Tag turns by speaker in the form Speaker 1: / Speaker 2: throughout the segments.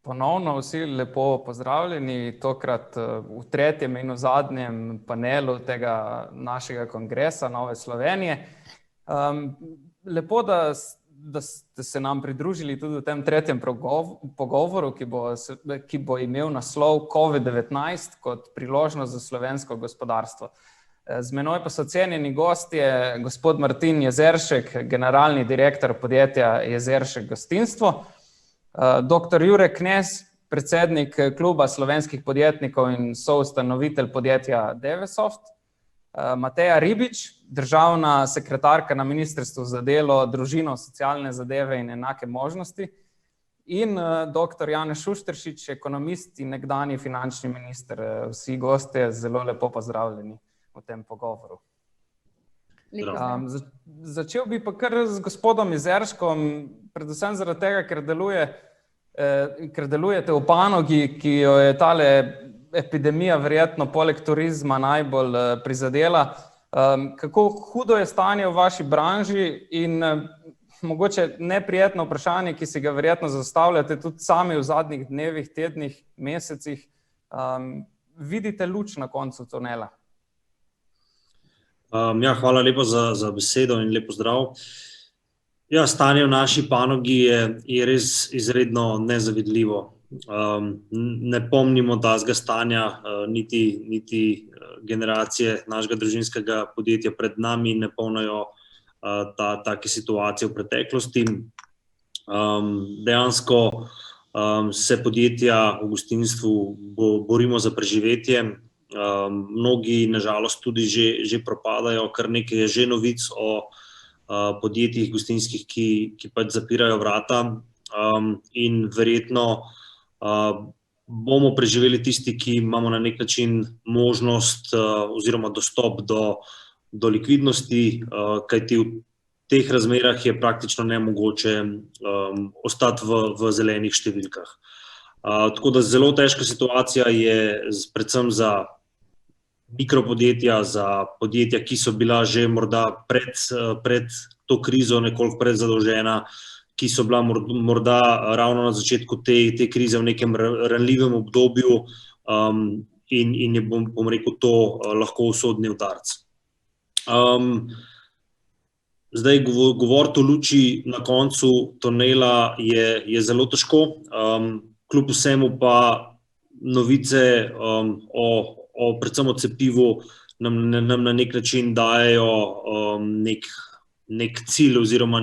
Speaker 1: Ponovno vsi lepo pozdravljeni, tokrat v tretjem in v zadnjem panelu tega našega kongresa Nove Slovenije. Lepo, da ste se nam pridružili tudi v tem tretjem pogovoru, ki bo imel naslov COVID-19 kot priložnost za slovensko gospodarstvo. Z menoj pa so cenjeni gostje gospod Martin Jezeršek, generalni direktor podjetja Jezeršek gostinstvo, dr. Jure Knez, predsednik Kluba slovenskih podjetnikov in soustanovitelj podjetja Devesoft, Mateja Ribič, državna sekretarka na Ministrstvu za delo, družino, socialne zadeve in enake možnosti, in dr. Janez Šušteršič, ekonomist in nekdanji finančni minister. Vsi gostje zelo lepo pozdravljeni v tem pogovoru. Začel bi pa kar z gospodom Jezerškom, predvsem zaradi tega, ker delujete v panogi, ki jo je tale epidemija verjetno poleg turizma najbolj prizadela. Kako hudo je stanje v vaši branži in mogoče neprijetno vprašanje, ki si ga verjetno zastavljate tudi sami v zadnjih dnevih, tednih, mesecih, vidite luč na koncu tunela?
Speaker 2: Hvala lepa za besedo in lep pozdrav. Stanje v naši panogi je res izredno nezavidljivo. Ne pomnimo takega stanja niti generacije našega družinskega podjetja pred nami, ne pomnijo take situacije v preteklosti. Dejansko se podjetja v gostinstvu borimo za preživetje. Mnogi nažalost tudi že propadajo, kar nekaj je že novic o podjetjih gostinskih, ki pač zapirajo vrata, in verjetno bomo preživeli tisti, ki imamo na nek način možnost oziroma dostop do likvidnosti, kajti v teh razmerah je praktično nemogoče ostati v zelenih številkah. Tako da zelo težka situacija je predvsem za mikropodjetja, za podjetja, ki so bila že morda pred to krizo nekoliko predzadolžena, ki so bila morda ravno na začetku te krize v nekem ranljivem obdobju, in je, bom rekel, to lahko usodni udarec. Zdaj, govoriti o luči na koncu tunela je zelo težko, kljub vsemu pa novice predvsem o cepivu nam na nek način dajejo nek cilj oziroma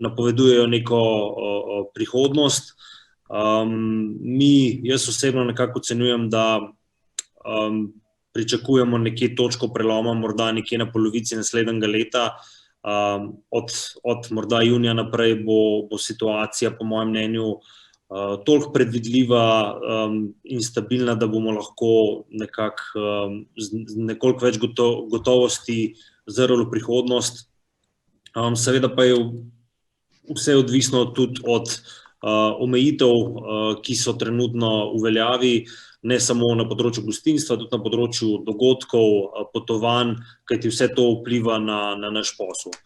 Speaker 2: napovedujejo neko prihodnost. Jaz osebno nekako ocenjujem, da pričakujemo nekje točko preloma, morda nekje na polovici naslednjega leta. Od morda junija naprej bo situacija, po mojem mnenju, toliko predvidljiva in stabilna, da bomo lahko nekako z nekoliko več gotovosti zrli v prihodnost. Seveda pa je vse odvisno tudi od omejitev, ki so trenutno v veljavi, ne samo na področju gostinstva, tudi na področju dogodkov, potovanj, kajti vse to vpliva na naš posel.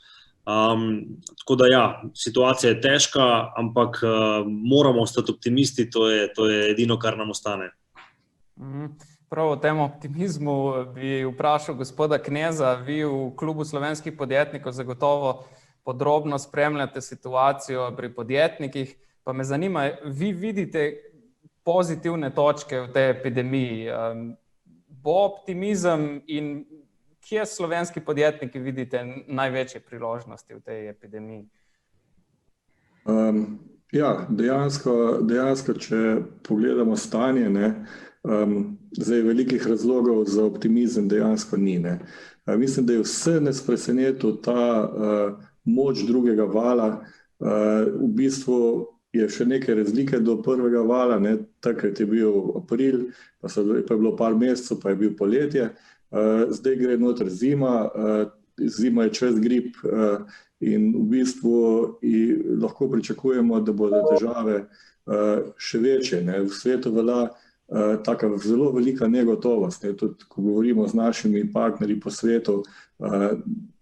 Speaker 2: Tako da situacija je težka, ampak moramo ostati optimisti, to je edino, kar nam ostane.
Speaker 1: Prav o tem optimizmu bi vprašal gospoda Kneza. Vi v Klubu slovenskih podjetnikov zagotovo podrobno spremljate situacijo pri podjetnikih, pa me zanima, vi vidite pozitivne točke v tej epidemiji? Bo optimizem in kje slovenski podjetniki vidite največje priložnosti v tej epidemiji?
Speaker 3: Dejansko, če pogledamo stanje, zdaj velikih razlogov za optimizem dejansko ni. Mislim, da je vse nas presenetil ta moč drugega vala. V bistvu je še nekaj razlike do prvega vala, takrat je bil april, pa je bilo par mesecev, pa je bil poletje. Zdaj gre noter zima je čez grip in v bistvu lahko pričakujemo, da bodo težave še večje. V svetu velja taka zelo velika negotovost. Tudi ko govorimo z našimi partnerji po svetu,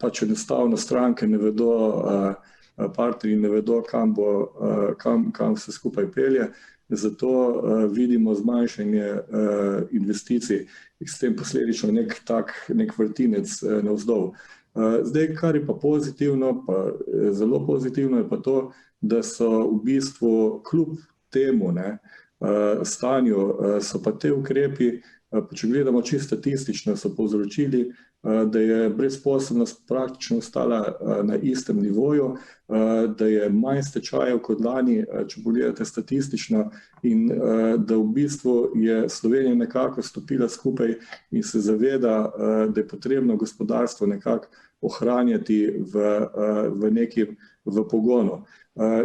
Speaker 3: pač enostavno stranke ne vedo, partnerji ne vedo, kam se skupaj pelje. zato vidimo zmanjšanje investicij in s tem posledično nek vrtinec navzdol. Zdaj, kar je pa pozitivno, pa zelo pozitivno je pa to, da so v bistvu kljub temu stanju, so pa te ukrepi, če gledamo čisto statistično, so povzročili, da je brezposelnost praktično ostala na istem nivoju, da je manj stečajev kot lani, če pogledate statistično, in da v bistvu je Slovenija nekako stopila skupaj in se zaveda, da je potrebno gospodarstvo nekako ohranjati v pogonu.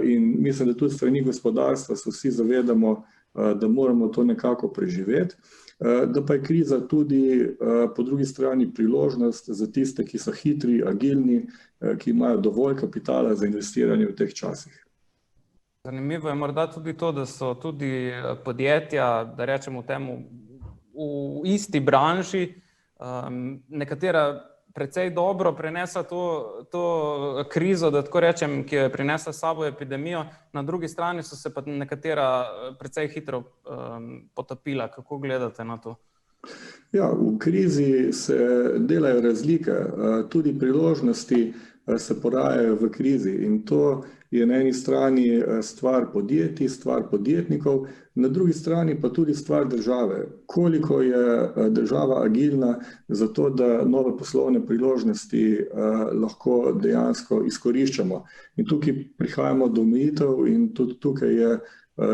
Speaker 3: In mislim, da tudi strani gospodarstva se vsi zavedamo, da moramo to nekako preživeti. Da pa je kriza tudi po drugi strani priložnost za tiste, ki so hitri, agilni, ki imajo dovolj kapitala za investiranje v teh časih.
Speaker 1: Zanimivo je morda tudi to, da so tudi podjetja, da rečemo temu, v isti branži, nekatera precej dobro prenesla to krizo, da tako rečem, ki jo je prinesla s sabo epidemijo, na drugi strani so se pa nekatera precej hitro potopila. Kako gledate na to?
Speaker 3: Ja, v krizi se delajo razlike, tudi priložnosti se porajajo v krizi in to je na eni strani stvar podjetij, stvar podjetnikov, na drugi strani pa tudi stvar države. Koliko je država agilna za to, da nove poslovne priložnosti lahko dejansko izkoriščamo. In tukaj prihajamo do omejitev in tudi tukaj je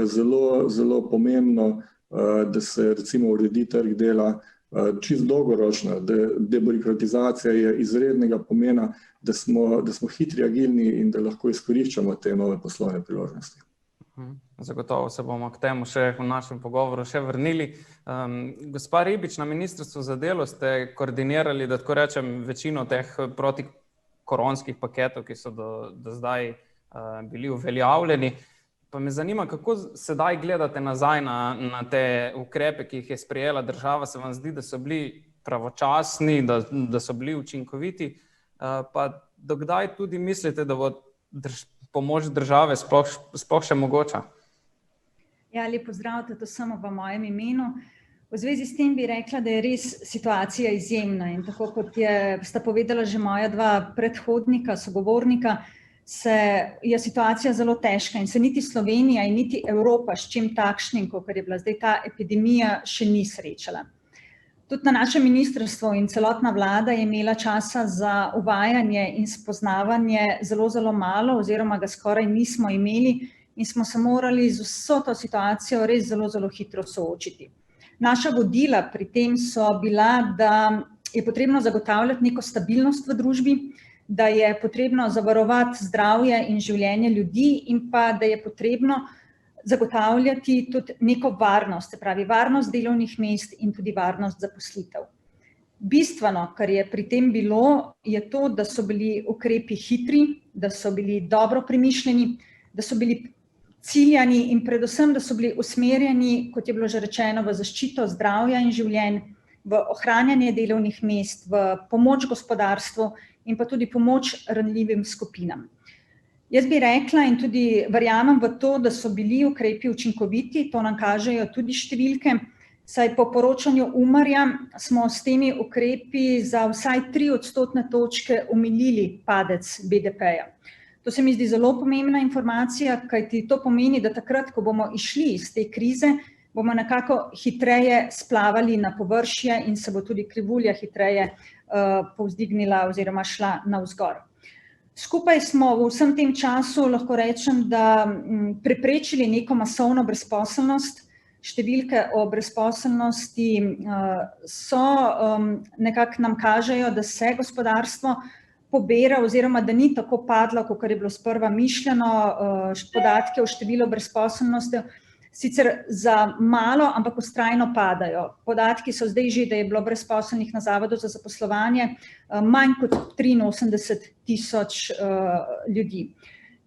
Speaker 3: zelo, zelo pomembno, da se recimo uredi trg dela čisto dolgoročno. Debirokratizacija je izrednega pomena, da smo hitri, agilni in da lahko izkoriščamo te nove poslovne priložnosti.
Speaker 1: Zagotovo se bomo k temu še v našem pogovoru še vrnili. Gospa Ribič, na Ministrstvu za delo ste koordinirali, da tako rečem, večino teh protikoronskih paketov, ki so do zdaj bili uveljavljeni. Pa me zanima, kako sedaj gledate nazaj na te ukrepe, ki jih je sprejela država. Se vam zdi, da so bili pravočasni, da so bili učinkoviti? Pa dokdaj tudi mislite, da bo pomoč države sploh še mogoča?
Speaker 4: Ja, lep pozdrav tudi vsem v mojem imenu. V zvezi s tem bi rekla, da je res situacija izjemna in tako kot sta povedala že moja dva predhodnika, sogovornika, je situacija zelo težka in se niti Slovenija in niti Evropa s čim takšnim, kot je bila zdaj ta epidemija, še ni srečala. Tudi na našem ministrstvu in celotna vlada je imela časa za uvajanje in spoznavanje zelo, zelo malo oziroma ga skoraj nismo imeli in smo se morali z vso to situacijo res zelo, zelo hitro soočiti. Naša vodila pri tem so bila, da je potrebno zagotavljati neko stabilnost v družbi, da je potrebno zavarovati zdravje in življenje ljudi in pa da je potrebno zagotavljati tudi neko varnost, se pravi varnost delovnih mest in tudi varnost zaposlitev. Bistveno, kar je pri tem bilo, je to, da so bili ukrepi hitri, da so bili dobro premišljeni, da so bili ciljani in predvsem, da so bili usmerjeni, kot je bilo že rečeno, v zaščito zdravja in življenj, v ohranjanje delovnih mest, v pomoč gospodarstvu in pa tudi pomoč ranljivim skupinam. Jaz bi rekla in tudi verjamem v to, da so bili ukrepi učinkoviti, to nam kažejo tudi številke, saj po poročanju Umarja smo s temi ukrepi za vsaj 3 odstotne točke omilili padec BDP-ja. To se mi zdi zelo pomembna informacija, kajti to pomeni, da takrat, ko bomo išli iz te krize, bomo nekako hitreje splavali na površje in se bo tudi krivulja hitreje povzdignila oziroma šla navzgor. Skupaj smo v vsem tem času, lahko rečem, da preprečili neko masovno brezposelnost. Številke o brezposelnosti nekako nam kažejo, da se gospodarstvo pobira oziroma da ni tako padlo, kot je bilo sprva mišljeno. Podatke o številu brezposelnosti sicer za malo, ampak vztrajno padajo. Podatki so zdaj že, da je bilo brezposelnih na Zavodu za zaposlovanje manj kot 83,000 ljudi.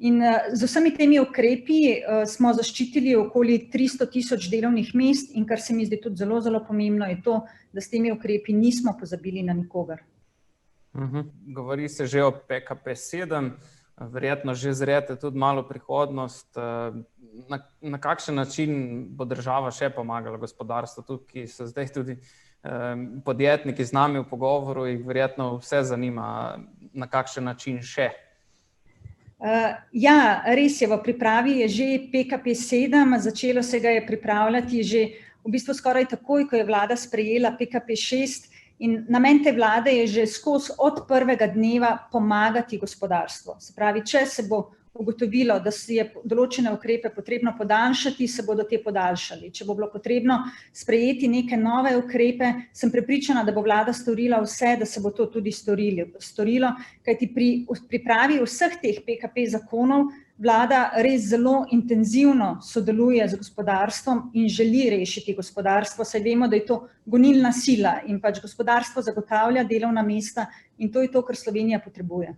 Speaker 4: In z vsemi temi ukrepi smo zaščitili okoli 300,000 delovnih mest in kar se mi zdi tudi zelo, zelo pomembno je to, da s temi ukrepi nismo pozabili na nikogar.
Speaker 1: Govori se že o PKP7. verjetno že zrete tudi malo prihodnost. Na kakšen način bo država še pomagala gospodarstvu, tudi ki so zdaj tudi podjetniki z nami v pogovoru, jih verjetno vse zanima, na kakšen način še?
Speaker 4: Ja, res je, v pripravi je že PKP7, začelo se ga je pripravljati že v bistvu skoraj takoj, ko je vlada sprejela PKP6 in namen te vlade je že skozi od prvega dneva pomagati gospodarstvu. Se pravi, če se bo ugotovilo, da se je določene ukrepe potrebno podaljšati, se bodo te podaljšali. Če bo bilo potrebno sprejeti neke nove ukrepe, sem prepričana, da bo vlada storila vse, da se bo to tudi storilo, kajti pri pripravi vseh teh PKP zakonov vlada res zelo intenzivno sodeluje z gospodarstvom in želi rešiti gospodarstvo, saj vemo, da je to gonilna sila in pač gospodarstvo zagotavlja delovna mesta in to je to, kar Slovenija potrebuje.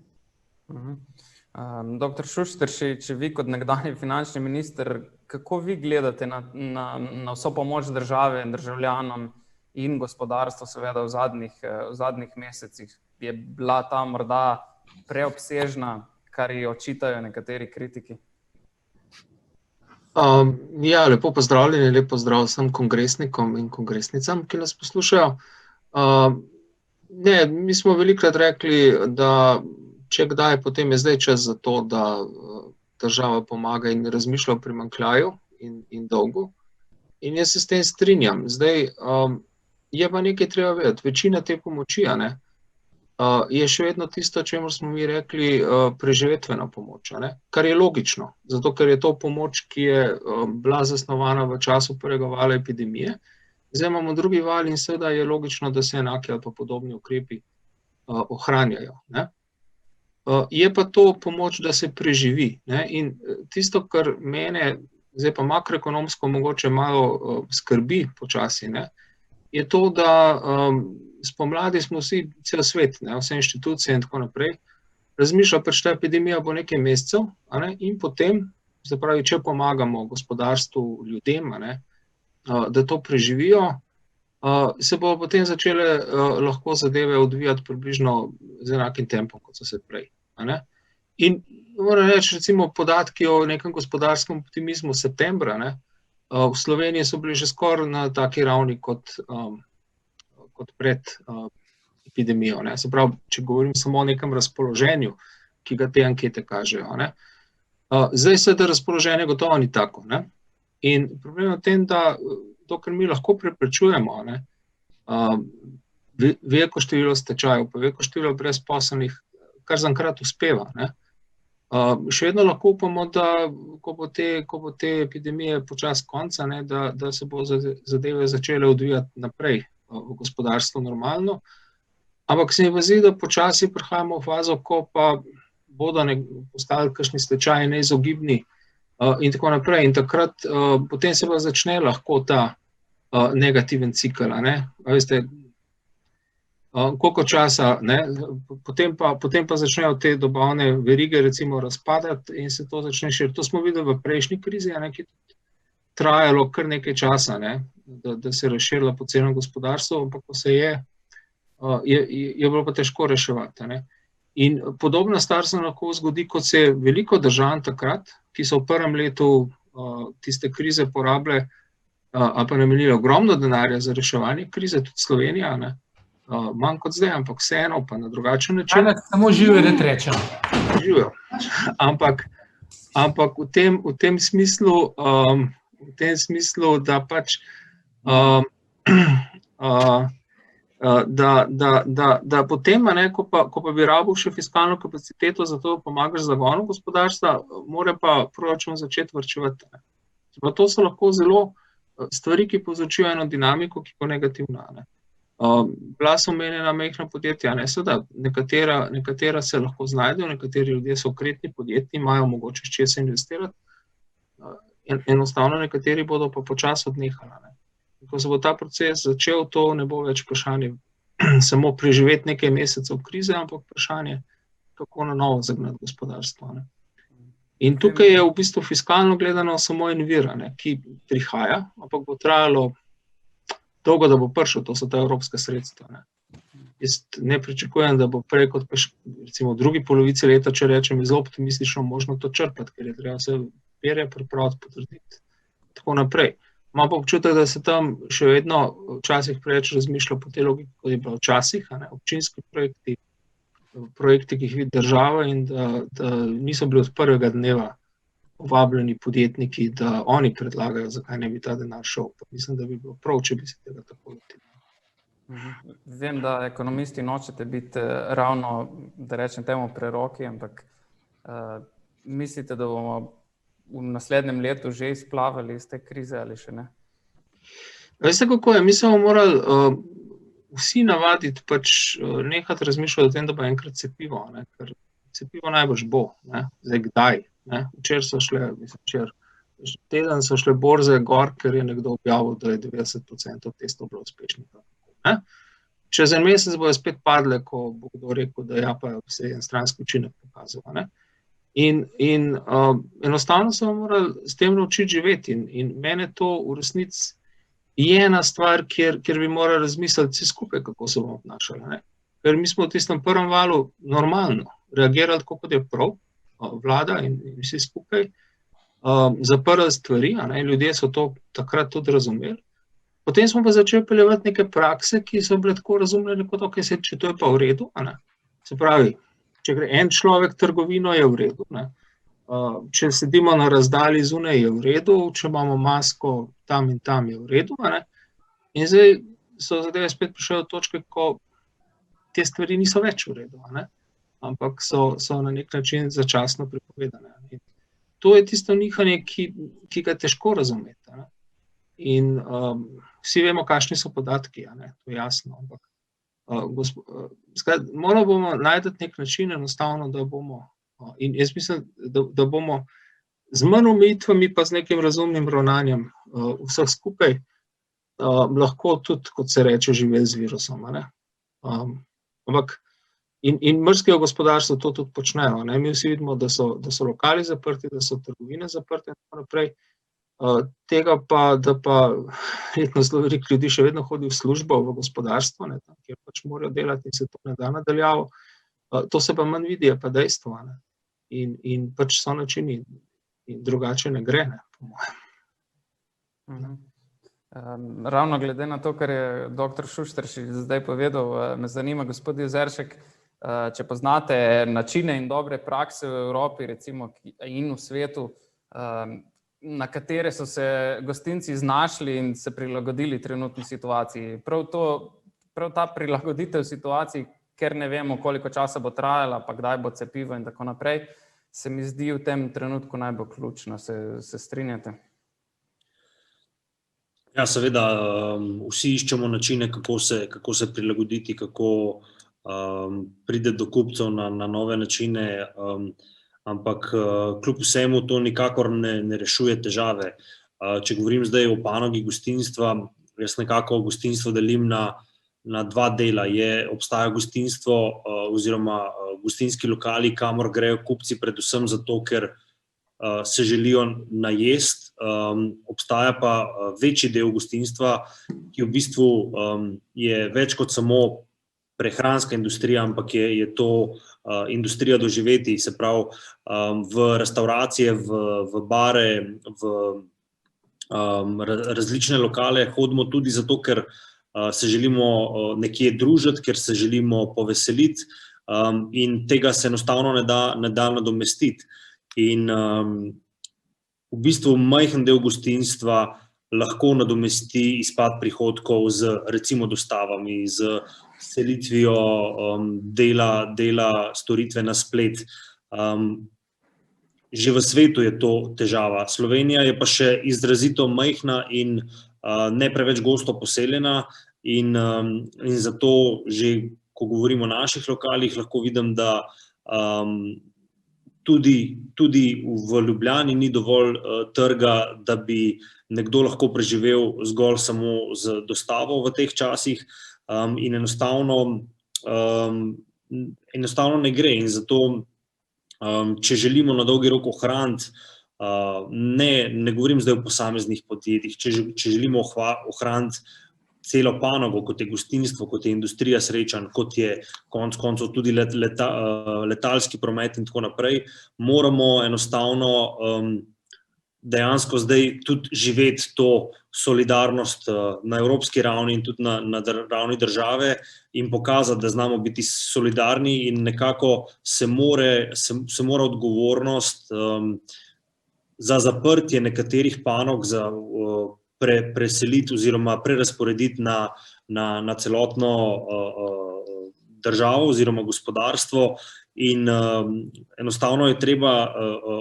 Speaker 1: Dr. Šušter, če vi kot nekdanji finančni minister, kako vi gledate na vso pomoč države in državljanom in gospodarstvu seveda v zadnjih mesecih? Je bila ta morda preobsežna, kar ji očitajo nekateri kritiki?
Speaker 5: Ja, lepo pozdravljeni, lep pozdrav vsem kongresnikom in kongresnicam, ki nas poslušajo. Ne, mi smo velikokrat rekli, da če kdaj, potem je zdaj čas za to, da država pomaga in razmišlja o primanjkljaju in dolgu. In jaz se s tem strinjam. Zdaj, je pa nekaj treba vedeti. Večina te pomoči, je še vedno tisto, čemur smo mi rekli preživetvena pomoč, kar je logično, zato ker je to pomoč, ki je bila zasnovana v času prvega vala epidemije. Zdaj imamo drugi val in seveda je logično, da se enake ali pa podobni ukrepi ohranjajo. Je pa to pomoč, da se preživi. In tisto, kar mene, zdaj pa makroekonomsko mogoče malo skrbi počasi, je to, da spomladi smo vsi, cel svet, vse inštitucije in tako naprej, razmišlja, pač ta epidemija bo nekaj mesecev, in potem, se pravi, če pomagamo gospodarstvu, ljudem, da to preživijo, se bo potem začele lahko zadeve odvijati približno z enakim tempom, kot so se prej. In moram reči, recimo podatki o nekem gospodarskem optimizmu septembra, v Sloveniji so bili že skoraj na taki ravni kot pred epidemijo. Se pravi, če govorim samo o nekem razpoloženju, ki ga te ankete kažejo. Zdaj se da razpoloženje gotovo ni tako. In problem je v tem, da dokler mi lahko preprečujemo veliko število stečajev, pa veliko število brezposelnih, kar zaenkrat uspeva. Še vedno lahko upamo, da ko bo te epidemije počasi konca, da se bo zadeve začele odvijati naprej v gospodarstvu normalno. Ampak se mi pa zdi, da počasi prihajamo v fazo, ko pa bodo postali kakšni stečaji neizogibni in tako naprej. In takrat potem se pa začne lahko ta negativen cikel. Veste, koliko časa, potem pa začnejo te dobavne verige recimo razpadati in se to začne širiti. To smo videli v prejšnji krizi, ki je trajalo kar nekaj časa, da se je razširila po celem gospodarstvu, ampak ko se je bilo pa težko reševati. In podobna stvar se lahko zgodi, kot se je veliko držav takrat, ki so v prvem letu tiste krize porabile ali pa namenili ogromno denarja za reševanje krize, tudi Slovenija, manj kot zdaj, ampak vseeno, pa na drugačen način.
Speaker 6: Samo živijo, da rečem.
Speaker 5: Živijo. Ampak v tem smislu, da pač da potem, ko pa bi rabil še fiskalno kapaciteto za to, da pomagaš zagonu gospodarstva, mora pa proračun začeti varčevati. To so lahko zelo stvari, ki povzročijo eno dinamiko, ki je negativna. Bila so omenjena majhna podjetja, seveda, nekatera se lahko znajdejo, nekateri ljudje so okretni podjetni, imajo mogoče s česa investirati, enostavno nekateri bodo pa počasi odnehali. Ko se bo ta proces začel, to ne bo več vprašanje samo preživeti nekaj mesecev krize, ampak vprašanje, kako na novo zagnati gospodarstvo. In tukaj je v bistvu fiskalno gledano samo en vir, ki prihaja, ampak bo trajalo dolgo, da bo prišel, to so ta evropska sredstva. Jaz ne pričakujem, da bo prej kot pa recimo v drugi polovici leta, če rečem, je zelo optimistično možno to črpati, ker je treba vse papirje pripraviti, potrditi. Tako naprej. Imam pa občutek, da se tam še vedno včasih preveč razmišlja po tej logiki, kot je bilo včasih, občinski projekti, ki jih vidi država in da niso bili od prvega dneva povabljeni podjetniki, da oni predlagajo, zakaj ne bi ta denar šel. Pa mislim, da bi bilo prav, če bi se tega tako lotili.
Speaker 1: Vem, da ekonomisti nočete biti ravno, da rečem temu, preroki, ampak mislite, da bomo v naslednjem letu že izplavali iz te krize ali še ne?
Speaker 5: Veste, kako je? Mi se bomo morali vsi navaditi nekati razmišljati o tem, da bo enkrat cepivo, ker cepivo najbrž bo. Zdaj kdaj? Včeraj so šle, teden so šle borze gor, ker je nekdo objavil, da je 90% testov bilo uspešnih. Čez en mesec bojo spet padle, ko bo kdo rekel, da ja, pa se je en stranski učinek pokazal. In enostavno se bomo morali s tem naučiti živeti. In mene to v resnici je ena stvar, kjer bi morali razmisliti vsi skupaj, kako se bomo obnašali. Ker mi smo v tistem prvem valu normalno reagirali tako, kot je prav, vlada in vsi skupaj, zaprli stvari, ljudje so to takrat tudi razumeli. Potem smo pa začeli peljevati neke prakse, ki so bile tako razumljene, kot ok, če to je pa v redu. Se pravi, če gre en človek trgovino, je v redu. Če sedimo na razdalji zunaj, je v redu, če imamo masko tam in tam, je v redu. In zdaj so zadeve spet prišle do točke, ko te stvari niso več v redu, ampak so na nek način začasno prepovedane. In to je tisto nihanje, ki ga težko razumeti. In vsi vemo, kakšni so podatki, to je jasno, ampak morali bomo najti nek način enostavno, da bomo, in jaz mislim, da bomo z manj omejitvami pa z nekim razumnim ravnanjem vseh skupaj lahko tudi, kot se reče, živeli z virusom. Ampak in mrskega gospodarstva to tudi počnejo. Mi vsi vidimo, da so lokali zaprti, da so trgovine zaprte in tako naprej. Tega pa, da pa letno zelo veliko ljudi še vedno hodi v službo, v gospodarstvo, kjer pač morajo delati in se to ne da nadaljavo. To se pa manj vidi, je pa dejstvo. In pač so načini in drugače ne gre, po mojem.
Speaker 1: Ravno glede na to, kar je dr. Šušteršič zdaj povedal, me zanima, gospod Jezeršek, če poznate načine in dobre prakse v Evropi, recimo in v svetu, na katere so se gostinci znašli in se prilagodili trenutni situaciji. Prav ta prilagoditev situaciji, ker ne vemo, koliko časa bo trajala, pa kdaj bo cepivo in tako naprej, se mi zdi v tem trenutku najbolj ključno. Se strinjate?
Speaker 2: Ja, seveda, vsi iščemo načine, kako se prilagoditi, kako pride do kupcev na nove načine, ampak kljub vsemu to nikakor ne rešuje težave. Če govorim zdaj o panogi gostinstva, jaz nekako gostinstvo delim na dva dela. Obstaja gostinstvo oziroma gostinski lokali, kamor grejo kupci predvsem zato, ker se želijo najesti. Obstaja pa večji del gostinstva, ki v bistvu je več kot samo prehranska industrija, ampak je to industrija doživeti, se pravi v restauracije, v bare, v različne lokale hodimo tudi zato, ker se želimo nekje družiti, ker se želimo poveseliti in tega se enostavno ne da nadomestiti. In v bistvu majhen del gostinstva lahko nadomesti izpad prihodkov z recimo dostavami, z selitvijo dela storitve na splet. Že v svetu je to težava. Slovenija je pa še izrazito majhna in ne preveč gosto poseljena in zato že, ko govorimo o naših lokalih, lahko vidim, da tudi v Ljubljani ni dovolj trga, da bi nekdo lahko preživel zgolj samo z dostavo v teh časih in enostavno ne gre. In zato, če želimo na dolgi rok ohraniti, ne govorim zdaj o posameznih podjetjih, če želimo ohraniti celo panogo, kot je gostinstvo, kot je industrija srečanj, kot je konec koncev tudi letalski promet in tako naprej, moramo enostavno dejansko zdaj tudi živeti to solidarnost na evropski ravni in tudi na ravni države in pokazati, da znamo biti solidarni in nekako se mora odgovornost za zaprtje nekaterih panog, za preseliti oziroma prerasporediti na celotno državo oziroma gospodarstvo in enostavno je treba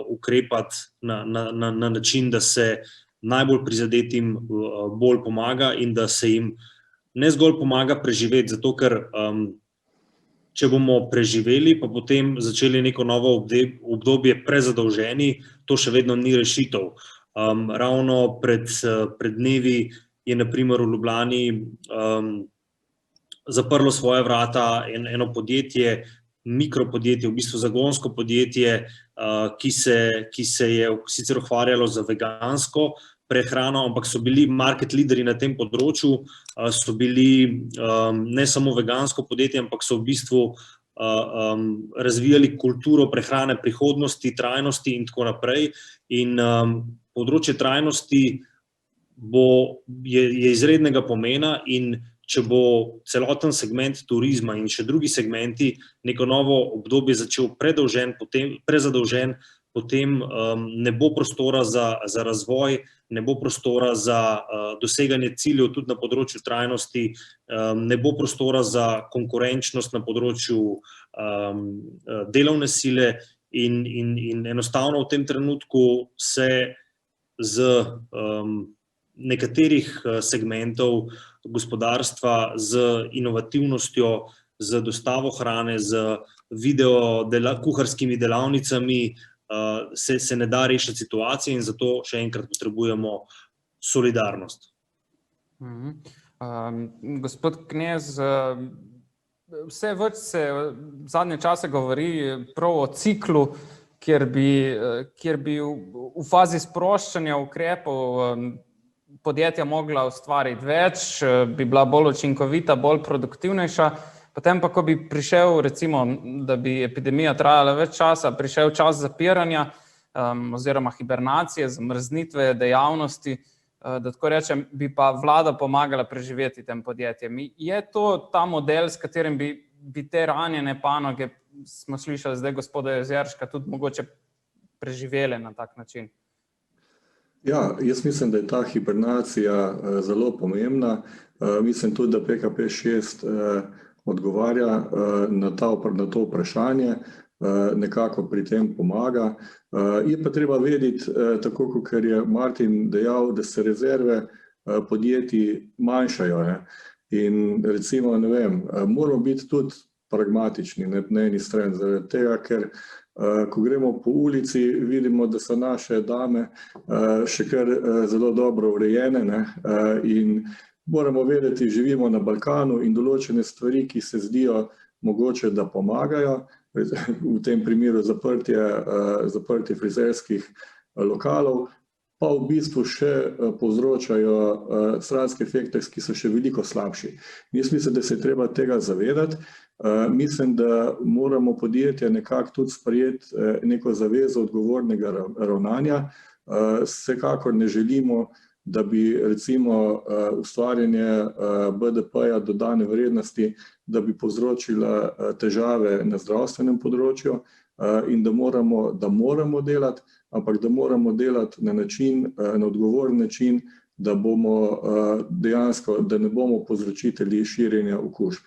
Speaker 2: ukrepati na način, da se najbolj prizadetim bolj pomaga in da se jim ne zgolj pomaga preživeti, zato ker če bomo preživeli, pa potem začeli neko novo obdobje prezadolženi, to še vedno ni rešitev. Ravno pred dnevi je na primer v Ljubljani zaprlo svoje vrata eno podjetje, mikropodjetje, v bistvu zagonsko podjetje, ki se je sicer ukvarjalo z vegansko prehrano, ampak so bili market leaderji na tem področju, so bili ne samo vegansko podjetje, ampak so v bistvu razvijali kulturo prehrane prihodnosti, trajnosti in tako naprej. In področje trajnosti je izrednega pomena in če bo celoten segment turizma in še drugi segmenti neko novo obdobje začel prezadolžen, potem ne bo prostora za razvoj, ne bo prostora za doseganje ciljev tudi na področju trajnosti, ne bo prostora za konkurenčnost na področju delovne sile in enostavno v tem trenutku se z nekaterih segmentov gospodarstva z inovativnostjo, z dostavo hrane, z kuharskimi delavnicami se ne da rešiti situacije in zato še enkrat potrebujemo solidarnost.
Speaker 1: Gospod Knez, vse več se v zadnje čase govori prav o ciklu, kjer bi v fazi sproščanja ukrepov podjetja mogla ustvariti več, bi bila bolj učinkovita, bolj produktivnejša, potem pa, ko bi prišel, recimo, da bi epidemija trajala več časa, prišel čas zapiranja oziroma hibernacije, zamrznitve dejavnosti, da tako rečem, bi pa vlada pomagala preživeti tem podjetjem. Je to ta model, s katerim bi te ranjene panoge, smo slišali zdaj gospoda Jezerška, tudi mogoče preživele na tak način?
Speaker 3: Ja, jaz mislim, da je ta hibernacija zelo pomembna. Mislim tudi, da PKP 6 odgovarja na to vprašanje, nekako pri tem pomaga. Je pa treba vedeti, tako kot je Martin dejal, da se rezerve podjetij manjšajo. In recimo, ne vem, moramo biti tudi pragmatični na eni strani, zaradi tega, ker ko gremo po ulici, vidimo, da so naše dame še kar zelo dobro urejene in moramo vedeti, živimo na Balkanu in določene stvari, ki se zdijo mogoče, da pomagajo, v tem primeru zaprtje frizerskih lokalov, pa v bistvu še povzročajo stranske efekte, ki so še veliko slabši. Jaz mislim, da se je treba tega zavedati. Mislim, da moramo podjetja nekako tudi sprejeti neko zavezo odgovornega ravnanja. Vsekakor ne želimo, da bi recimo ustvarjanje BDP-ja dodane vrednosti, da bi povzročila težave na zdravstvenem področju in da moramo delati, ampak da moramo delati na odgovoren način, da dejansko, da ne bomo povzročitelji širjenja okužb.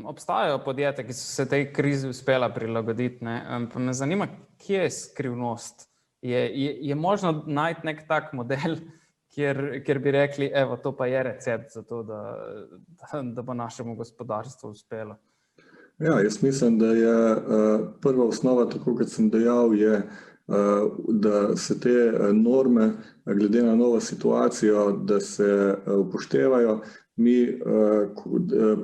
Speaker 1: Obstajajo podjetja, ki so se tej krizi uspela prilagoditi, pa me zanima, kje je skrivnost? Je možno najti nek tak model, kjer bi rekli, evo, to pa je recept za to, da bo našemu gospodarstvu uspelo?
Speaker 3: Ja, jaz mislim, da je prva osnova, tako kot sem dejal, je, da se te norme, glede na novo situacijo, da se upoštevajo. Mi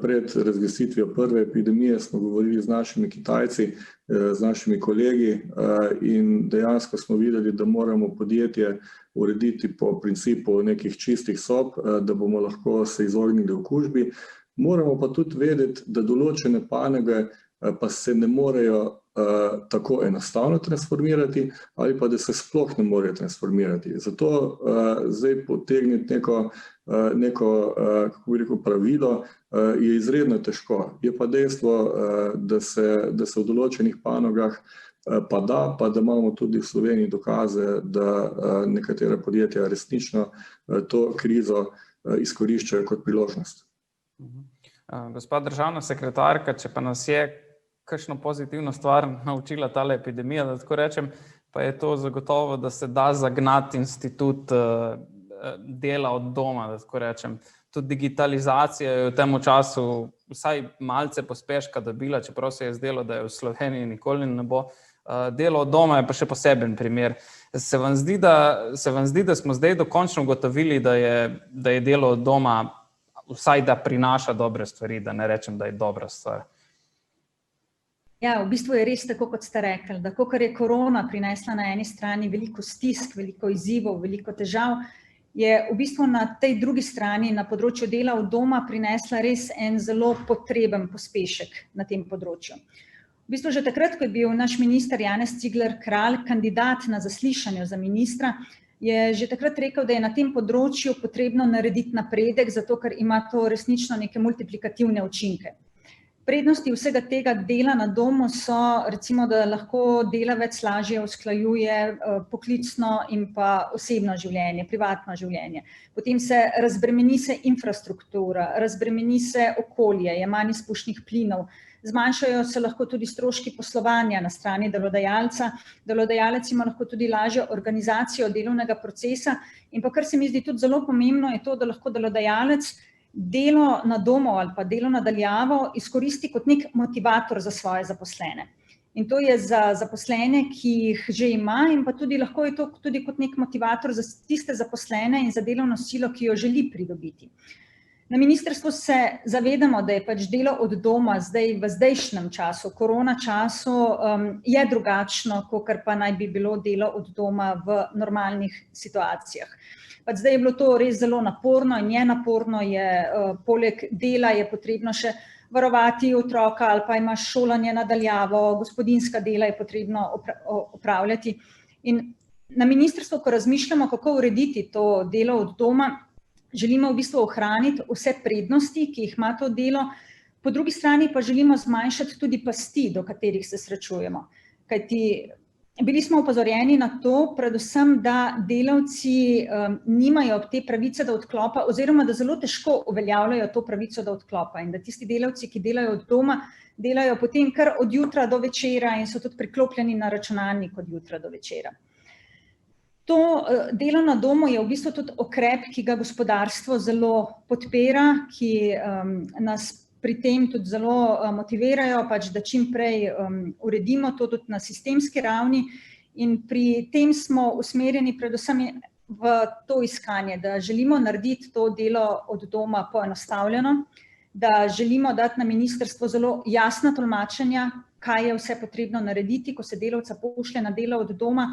Speaker 3: pred razglasitvijo prve epidemije smo govorili z našimi Kitajci, z našimi kolegi in dejansko smo videli, da moramo podjetje urediti po principu nekih čistih sob, da bomo lahko se izognili okužbi. Moramo pa tudi vedeti, da določene panoge pa se ne morejo tako enostavno transformirati ali pa da se sploh ne morejo transformirati. Zato zdaj potegniti neko kako bi rekel, pravilo je izredno težko. Je pa dejstvo, da se v določenih panogah pa da imamo tudi v Sloveniji dokaze, da nekatera podjetja resnično to krizo izkoriščajo kot priložnost.
Speaker 1: Gospa državna sekretarka, če pa nas je kakšno pozitivno stvar naučila tale epidemija, da tako rečem, pa je to zagotovo, da se da zagnati institut dela od doma, da tako rečem. Tudi digitalizacija je v tem času vsaj malce pospeška dobila, čeprav se je zdelo, da je v Sloveniji nikoli ne bo. Delo od doma je pa še poseben primer. Se vam zdi, da smo zdaj dokončno ugotovili, da je delo od doma vsaj da prinaša dobre stvari, da ne rečem, da je dobra stvar?
Speaker 4: Ja, v bistvu je res tako, kot ste rekli, da kakor je korona prinesla na eni strani veliko stisk, veliko izzivov, veliko težav, je v bistvu na tej drugi strani, na področju dela od doma, prinesla res en zelo potreben pospešek na tem področju. V bistvu že takrat, ko je bil naš minister Janez Cigler Kralj kandidat na zaslišanju za ministra, je že takrat rekel, da je na tem področju potrebno narediti napredek, zato ker ima to resnično neke multiplikativne učinke. Prednosti vsega tega dela na domu so, recimo, da lahko delavec lažje usklajuje poklicno in pa osebno življenje, privatno življenje. Potem se razbremeni se infrastruktura, razbremeni se okolje, je manj izpušnih plinov, zmanjšajo se lahko tudi stroški poslovanja na strani delodajalca, delodajalec ima lahko tudi lažjo organizacijo delovnega procesa in pa kar se mi zdi tudi zelo pomembno je to, da lahko delodajalec delo na domu ali pa delo na daljavo izkoristi kot nek motivator za svoje zaposlene. In to je za zaposlene, ki jih že ima in pa tudi lahko je to tudi kot nek motivator za tiste zaposlene in za delovno silo, ki jo želi pridobiti. Na ministrstvu se zavedamo, da je pač delo od doma zdaj v zdajšnjem času, korona času, je drugačno, kakor pa naj bi bilo delo od doma v normalnih situacijah. Pač zdaj je bilo to res zelo naporno in je naporno, poleg dela je potrebno še varovati otroka ali pa imaš šolanje na daljavo, gospodinjska dela je potrebno opravljati. In na ministrstvu, ko razmišljamo, kako urediti to delo od doma, želimo v bistvu ohraniti vse prednosti, ki jih ima to delo, po drugi strani pa želimo zmanjšati tudi pasti, do katerih se srečujemo. Kajti bili smo opozorjeni na to, predvsem, da delavci nimajo te pravice do odklopa oziroma da zelo težko uveljavljajo to pravico do odklopa in da tisti delavci, ki delajo od doma, delajo potem kar od jutra do večera in so tudi priklopljeni na računalnik od jutra do večera. To delo na domu je v bistvu tudi ukrep, ki ga gospodarstvo zelo podpira, ki nas pri tem tudi zelo motivirajo, pač, da čim prej uredimo to tudi na sistemski ravni in pri tem smo usmerjeni predvsem v to iskanje, da želimo narediti to delo od doma poenostavljeno, da želimo dati na ministrstvo zelo jasna tolmačenja, kaj je vse potrebno narediti, ko se delavca pošlje na delo od doma,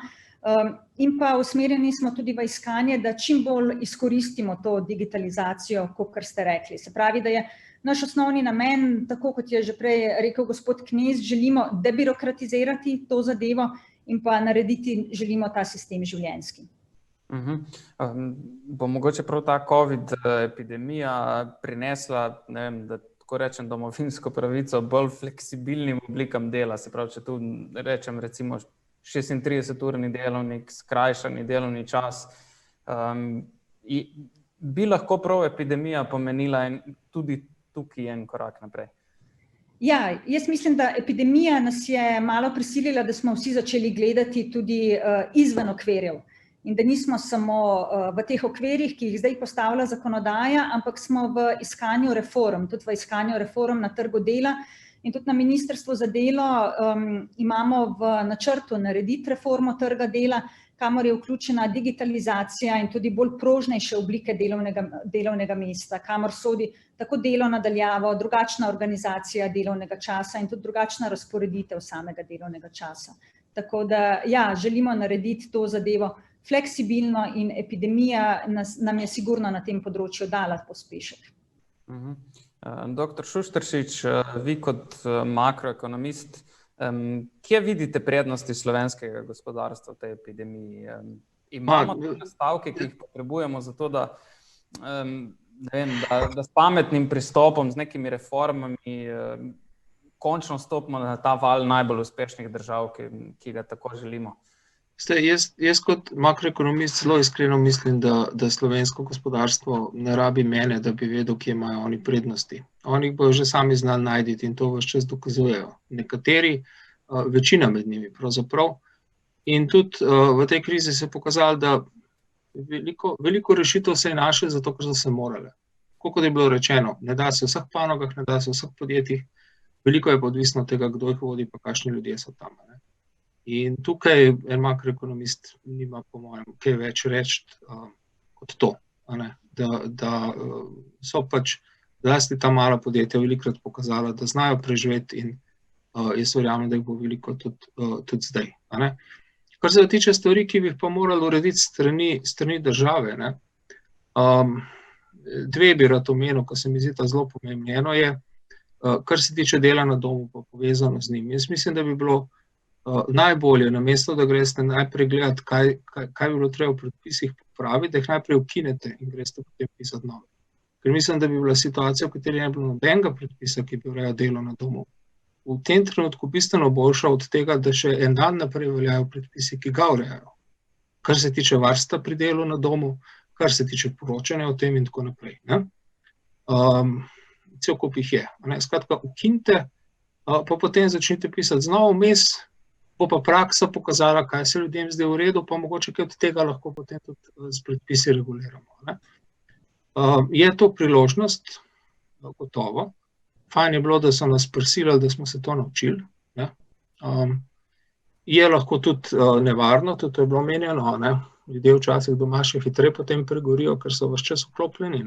Speaker 4: in pa usmerjeni smo tudi v iskanje, da čim bolj izkoristimo to digitalizacijo, kakor ste rekli. Se pravi, da je naš osnovni namen, tako kot je že prej rekel gospod Knez, želimo debirokratizirati to zadevo in pa narediti želimo ta sistem življenjski.
Speaker 1: Bo mogoče prav ta COVID epidemija prinesla, ne vem, da tako rečem, domovinsko pravico bolj fleksibilnim oblikam dela, se pravi, če tu rečem recimo 36-urni delovnik, skrajšani delovni čas, bi lahko prav epidemija pomenila tudi tukaj en korak naprej?
Speaker 4: Ja, jaz mislim, da epidemija nas je malo prisilila, da smo vsi začeli gledati tudi izven okvirjev in da nismo samo v teh okvirjih, ki jih zdaj postavlja zakonodaja, ampak smo v iskanju reform, tudi v iskanju reform na trgu dela in tudi na ministrstvu za delo imamo v načrtu narediti reformo trga dela, kamor je vključena digitalizacija in tudi bolj prožnejše oblike delovnega mesta, kamor sodi tako delo na daljavo, drugačna organizacija delovnega časa in tudi drugačna razporeditev samega delovnega časa. Tako da, ja, želimo narediti to zadevo fleksibilno in epidemija nam je sigurno na tem področju dala pospešek.
Speaker 1: Dr. Šušteršič, vi kot makroekonomist, kje vidite prednosti slovenskega gospodarstva v tej epidemiji? Imamo nastavke, ki jih potrebujemo za to, da s pametnim pristopom, z nekimi reformami končno stopimo na ta val najbolj uspešnih držav, ki ga tako želimo?
Speaker 5: Jaz kot makroekonomist zelo iskreno mislim, da slovensko gospodarstvo ne rabi mene, da bi vedel, kje imajo oni prednosti. Oni jih bojo že sami znali najti in to ves čas dokazujejo. Nekateri, večina med njimi pravzaprav. In tudi v tej krizi se je pokazalo, da veliko rešitev se je našlo zato, ker so se morale. Kot je bilo rečeno, ne da se v vseh panogah, ne da se v vseh podjetjih, veliko je pa odvisno od tega, kdo jih vodi, pa kakšni ljudje so tam. In tukaj en makroekonomist nima, po mojem, kaj več reči kot to, da so pač zlasti ta mala podjetja velikokrat pokazala, da znajo preživeti in jaz verjamem, da jih bo veliko tudi zdaj. Kar se tiče stvari, ki bi jih pa morali urediti strani države, dve bi rad omenil, ko se mi zdi ta zelo pomembno. Eno je, kar se tiče dela na domu, pa povezano z njim. Jaz mislim, da bi bilo najbolje, namesto da greste najprej gledati, kaj bi bilo treba v predpisih popraviti, da jih najprej ukinete in greste potem pisati nove. Ker mislim, da bi bila situacija, v kateri ne bi bilo nobenega predpisa, ki bi urejal delo na domu, v tem trenutku bistveno boljša od tega, da še en dan naprej veljajo predpisi, ki ga urejajo. Kar se tiče varstva pri delu na domu, kar se tiče poročanja o tem in tako naprej. Cel kup jih je. Skratka, ukinite, pa potem začnite pisati znova vmes, bo pa praksa pokazala, kaj se ljudem zdi v redu, pa mogoče kaj od tega lahko potem tudi s predpisi reguliramo. Je to priložnost, gotovo. Fajn je bilo, da so nas prisilili, da smo se to naučili. Je lahko tudi nevarno, tudi to je bilo omenjeno, ljudje včasih doma še hitreje potem pregorijo, ker so ves čas vklopljeni.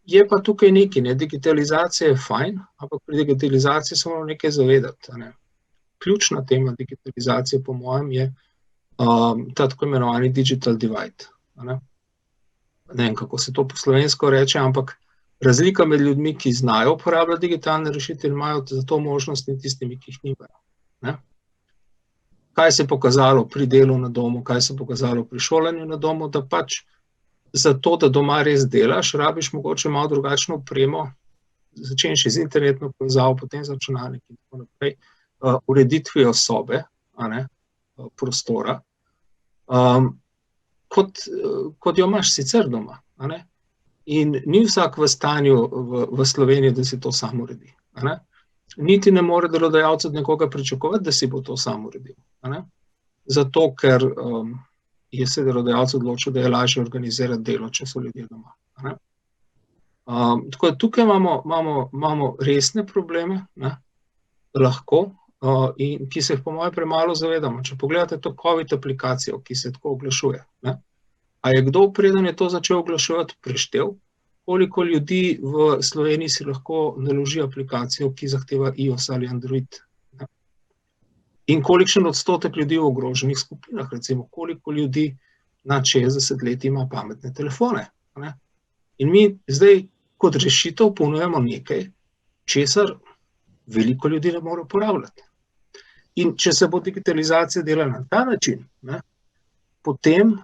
Speaker 5: Je pa tukaj nekaj, digitalizacija je fajn, ampak pri digitalizaciji se moramo nekaj zavedati. Ključna tema digitalizacije, po mojem, je ta tako imenovani digital divide. Ne vem, kako se to po slovensko reče, ampak razlika med ljudmi, ki znajo uporabljati digitalne rešitve in imajo za to možnost, in tistimi, ki jih nimajo. Kaj se je pokazalo pri delu na domu, kaj se je pokazalo pri šolanju na domu, da pač za to, da doma res delaš, rabiš mogoče malo drugačno opremo, začenši z internetno povezavo, potem z računalniki in tako naprej, ureditvijo sobe, prostora, kot jo imaš sicer doma. In ni vsak v stanju v Sloveniji, da si to sam uredi. Niti ne more delodajalec od nekoga pričakovati, da si bo to sam uredil. Zato, ker je se delodajalec odločil, da je lažje organizirati delo, če so ljudje doma. Tako da tukaj imamo resne probleme, lahko, in ki se jih po mojem premalo zavedamo. Če pogledate to COVID aplikacijo, ki se tako oglašuje, a je kdo, preden je to začel oglaševati, preštel, koliko ljudi v Sloveniji si lahko naloži aplikacijo, ki zahteva iOS ali Android? In kolikšen odstotek ljudi v ogroženih skupinah, recimo koliko ljudi nad 60 let ima pametne telefone? In mi zdaj kot rešitev ponujemo nekaj, česar veliko ljudi ne more uporabljati. In če se bo digitalizacija delala na ta način, potem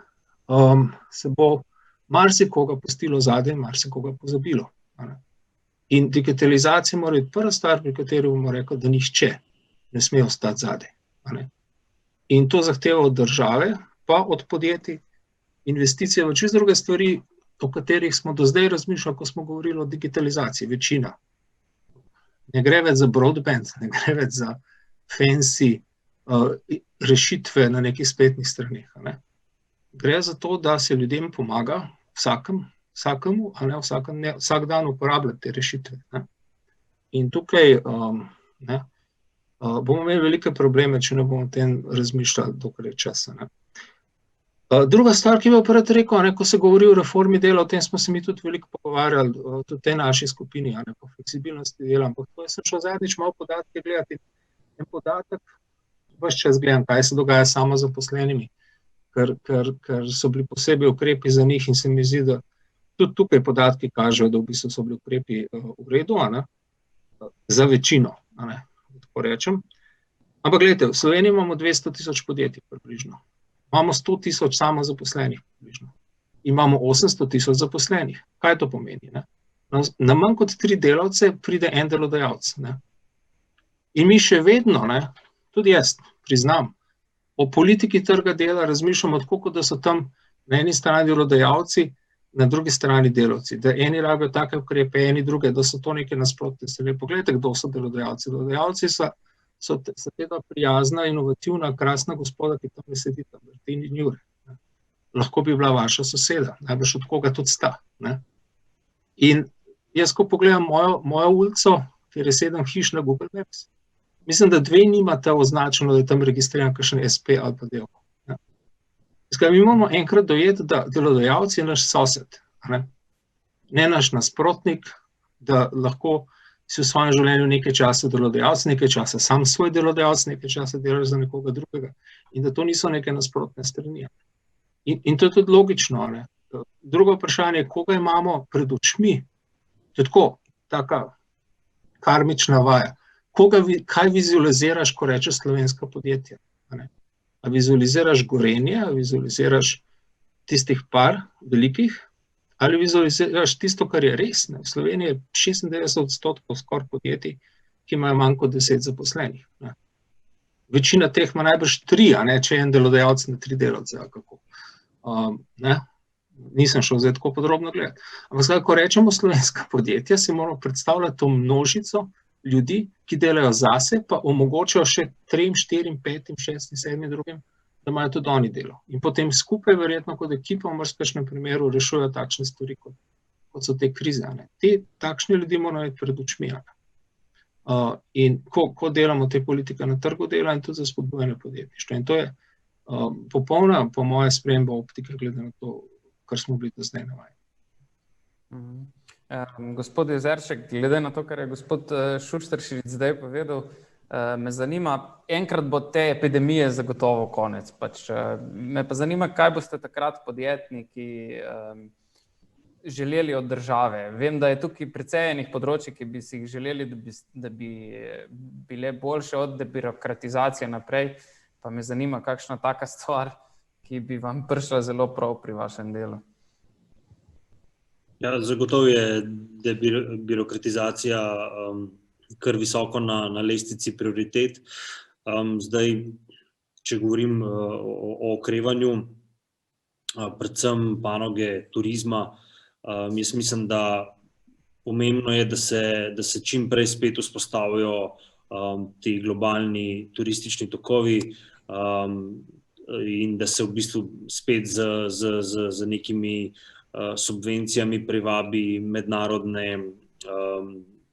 Speaker 5: se bo marsikoga pustilo zadaj, marsikoga pozabilo. In digitalizacija mora biti prva stvar, pri kateri bomo rekli, da nihče ne sme ostati zadaj. In to zahteva od države, pa od podjetij, investicije v čisto druge stvari, o katerih smo do zdaj razmišljali, ko smo govorili o digitalizaciji, večina. Ne gre več za broadband, ne gre več za fancy rešitve na nekih spletnih straneh. Gre za to, da se ljudem pomaga vsakemu, vsak dan uporabljati te rešitve. In tukaj bomo imeli velike probleme, če ne bomo o tem razmišljali, dokler je časa. Ne. Druga stvar, ki bi opet rekel, ko se govori o reformi dela, o tem smo se mi tudi veliko pogovarjali, tudi v tej naši skupini, po fleksibilnosti dela, ampak to sem šel zadnjič malo podatke gledati. En podatek, ves čas gledam, kaj se dogaja s samozaposlenimi, ker so bili posebej ukrepi za njih in se mi zdi, da tudi tukaj podatki kažejo, da v bistvu so bili ukrepi v redu, za večino, tako rečem. Ampak gledajte, v Sloveniji imamo 200 tisoč podjetij približno. Imamo 100 tisoč samozaposlenih približno. Imamo 800 tisoč zaposlenih. Kaj to pomeni? Ne? Na manj kot 3 delavce pride en delodajalec. Ne? In mi še vedno, tudi jaz priznam, o politiki trga dela razmišljamo tako, da so tam na eni strani delodajalci, na drugi strani delavci. Da eni rabijo take ukrepe, eni druge, da so to neke nasprotne strani. Poglejte, kdo so delodajalci. Delodajalci so tega prijazna, inovativna, krasna gospoda, ki tam ne sedi, tam Martin in Jure. Lahko bi bila vaša soseda, najbrž od koga tudi sta. Ne? In jaz, ko pogledam mojo ulico, kjer je 7 hiš na Google Maps, mislim, da 2 nimate označeno, da je tam registriran kakšen SP ali pa del. Mi moramo enkrat dojeti, da delodajalec je naš sosed, ne naš nasprotnik, da lahko si v svojem življenju nekaj časa delodajalec, nekaj časa sam svoj delodajalec, nekaj časa delaš za nekoga drugega in da to niso neke nasprotne strani. In to je tudi logično. Drugo vprašanje, koga imamo pred očmi, to je tako, taka karmična vaja. Kaj vizualiziraš, ko rečeš slovenska podjetja? A vizualiziraš Gorenje, a vizualiziraš tistih par velikih, ali vizualiziraš tisto, kar je res. V Sloveniji je 96% skoraj podjetij, ki imajo manj kot 10 zaposlenih. Večina teh ima najbrž 3, če je en delodajalec na 3 delavce. Nisem šel zdaj tako podrobno gledati. Ampak, ko rečemo slovenska podjetja, si moramo predstavljati to množico ljudi, ki delajo zase, pa omogočajo še 3, 4, 5, 6, 7 drugim, da imajo tudi oni delo. In potem skupaj, verjetno kot ekipa, v marsikšnem primeru rešujejo takšne stvari, kot so te krize. Takšni ljudi moramo imeti pred očmi. In ko delamo te politike na trgu dela in tudi za spodbujanje podjetništva. In to je popolna, po moje, sprememba optike, glede na to, kar smo bili do zdaj navajeni.
Speaker 1: Gospod Jezeršek, glede na to, kar je gospod Šušteršič zdaj povedal, me zanima, enkrat bo te epidemije zagotovo konec. Me pa zanima, kaj boste takrat podjetniki želeli od države. Vem, da je tukaj precej enih področij, ki bi si jih želeli, da bi bile boljše od debirokratizacije naprej. Pa me zanima, kakšna taka stvar, ki bi vam prišla zelo prav pri vašem delu.
Speaker 2: Ja, zagotovo je debirokratizacija kar visoko na lestvici prioritet. Zdaj, če govorim o okrevanju, predvsem panoge turizma, jaz mislim, da pomembno je, da se čim prej spet vzpostavijo ti globalni turistični tokovi in da se v bistvu spet z nekimi subvencijami privabi mednarodne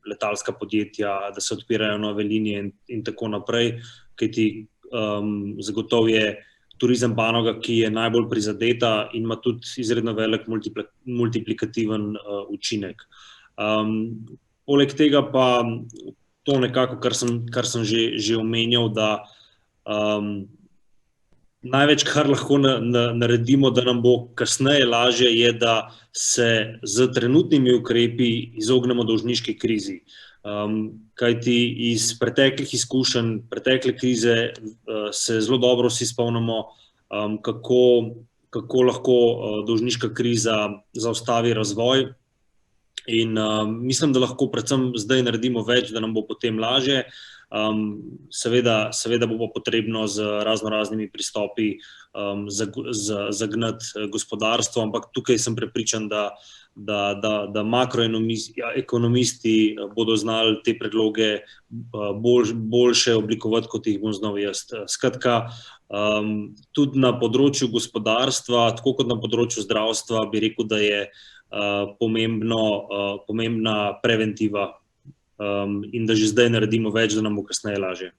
Speaker 2: letalska podjetja, da se odpirajo nove linije in tako naprej, kajti zagotovo je turizem panoga, ki je najbolj prizadeta in ima tudi izredno velik multiplikativen učinek. Poleg tega pa to nekako, kar sem že omenjal, da največ, kar lahko naredimo, da nam bo kasneje lažje, je, da se z trenutnimi ukrepi izognemo dolžniški krizi. Kajti iz preteklih izkušenj, pretekle krize se zelo dobro vsi spomnimo, kako lahko dolžniška kriza zaustavi razvoj. In mislim, da lahko predvsem zdaj naredimo več, da nam bo potem lažje. Seveda bo pa potrebno z raznoraznimi pristopi zagnati gospodarstvo, ampak tukaj sem prepričan, da makroekonomisti bodo znali te predloge boljše oblikovati, kot jih bom znal jaz. Skratka, tudi na področju gospodarstva, tako kot na področju zdravstva, bi rekel, da je pomembna preventiva in da že zdaj naredimo več, da nam bo kasneje lažje.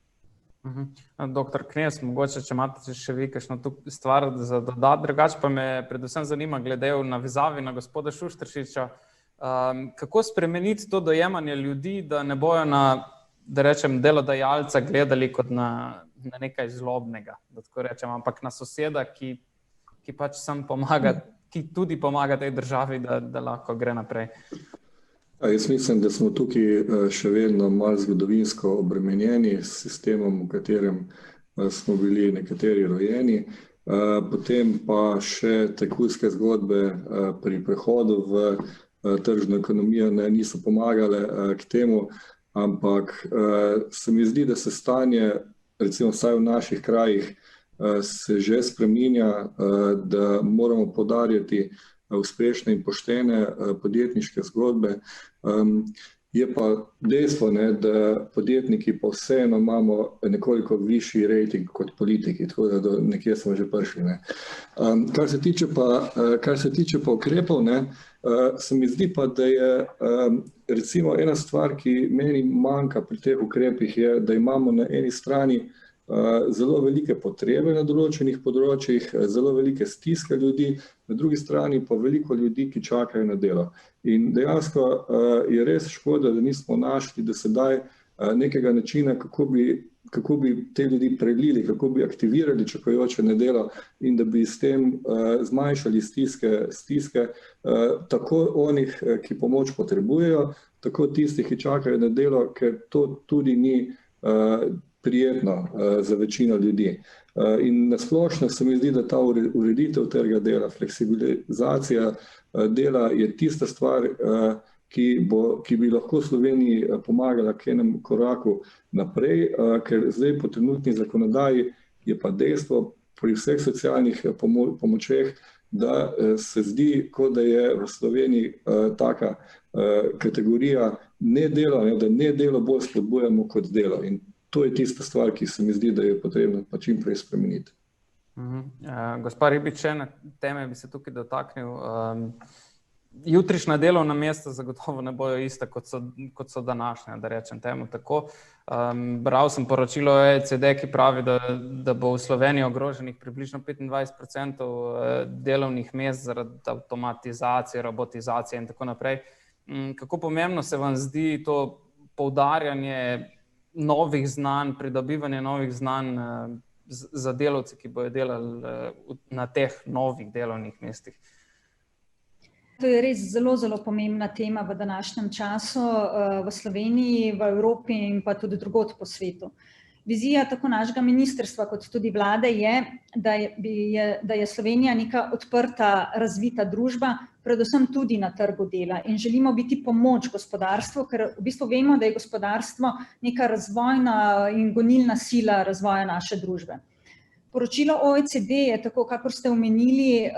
Speaker 1: Doktor Knez, mogoče, če imate še vi kakšno stvar za dodati, drugače pa me predvsem zanima glede v navezavi na gospoda Šušteršiča, kako spremeniti to dojemanje ljudi, da ne bojo na, da rečem, delodajalca gledali kot na nekaj zlobnega, da tako rečem, ampak na soseda, ki pač sam pomaga, ki tudi pomaga tej državi, da lahko gre naprej.
Speaker 3: Jaz mislim, da smo tukaj še vedno malo zgodovinsko obremenjeni s sistemom, v katerem smo bili nekateri rojeni. Potem pa še tajkunske zgodbe pri prehodu v tržno ekonomijo niso pomagale k temu, ampak se mi zdi, da se stanje, recimo vsaj v naših krajih, se že spreminja, da moramo poudarjati uspešne in poštene podjetniške zgodbe. Je pa dejstvo, da podjetniki pa vseeno imamo nekoliko višji rejting kot politiki, tako da do nekje smo že prišli. Kar se tiče pa ukrepov, se mi zdi pa, da je recimo ena stvar, ki meni manjka pri teh ukrepih, je, da imamo na eni strani zelo velike potrebe na določenih področjih, zelo velike stiske ljudi, na drugi strani pa veliko ljudi, ki čakajo na delo. In dejansko je res škoda, da nismo našli do sedaj nekega načina, kako bi te ljudi prelili, kako bi aktivirali čakajoče na delo in da bi s tem zmanjšali stiske tako onih, ki pomoč potrebujejo, tako tistih, ki čakajo na delo, ker to tudi ni prijetno za večino ljudi. In nasplošno se mi zdi, da ta ureditev trga dela, fleksibilizacija dela je tista stvar, ki bi lahko Sloveniji pomagala k enemu koraku naprej, ker zdaj po trenutni zakonodaji je pa dejstvo pri vseh socialnih pomočeh, da se zdi, kot da je v Sloveniji taka kategorija nedelo, da nedelo bolj spodbujamo kot delo. In to je tista stvar, ki se mi zdi, da je potrebno pa čim prej spremeniti.
Speaker 1: Gospa Ribič, ene teme bi se tukaj dotaknil. Jutrišnja delovna mesta zagotovo ne bojo ista, kot so današnja, da rečem temu tako. Bral sem poročilo OECD, ki pravi, da bo v Sloveniji ogroženih približno 25% delovnih mest zaradi avtomatizacije, robotizacije in tako naprej. Kako pomembno se vam zdi to poudarjanje novih znanj, pridobivanje novih znanj za delavce, ki bojo delali na teh novih delovnih mestih?
Speaker 4: To je res zelo, zelo pomembna tema v današnjem času v Sloveniji, v Evropi in pa tudi drugod po svetu. Vizija tako našega ministrstva kot tudi vlade je, da je Slovenija neka odprta, razvita družba, predvsem tudi na trgu dela in želimo biti pomoč gospodarstvu, ker v bistvu vemo, da je gospodarstvo neka razvojna in gonilna sila razvoja naše družbe. Poročilo OECD je, tako kakor ste omenili,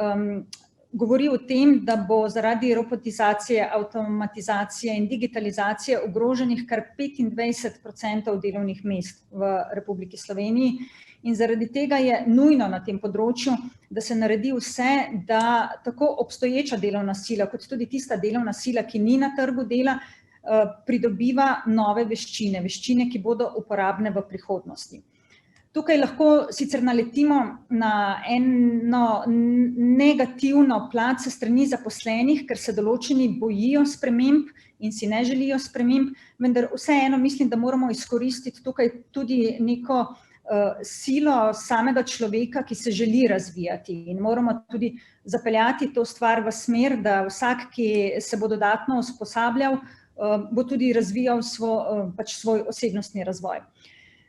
Speaker 4: govori o tem, da bo zaradi robotizacije, avtomatizacije in digitalizacije ogroženih kar 25% delovnih mest v Republiki Sloveniji. In zaradi tega je nujno na tem področju, da se naredi vse, da tako obstoječa delovna sila, kot tudi tista delovna sila, ki ni na trgu dela, pridobiva nove veščine, ki bodo uporabne v prihodnosti. Tukaj lahko sicer naletimo na eno negativno plat s strani zaposlenih, ker se določeni bojijo sprememb in si ne želijo sprememb, vendar vseeno mislim, da moramo izkoristiti tukaj tudi neko silo samega človeka, ki se želi razvijati in moramo tudi zapeljati to stvar v smer, da vsak, ki se bo dodatno usposabljal, bo tudi razvijal svoj osebnostni razvoj.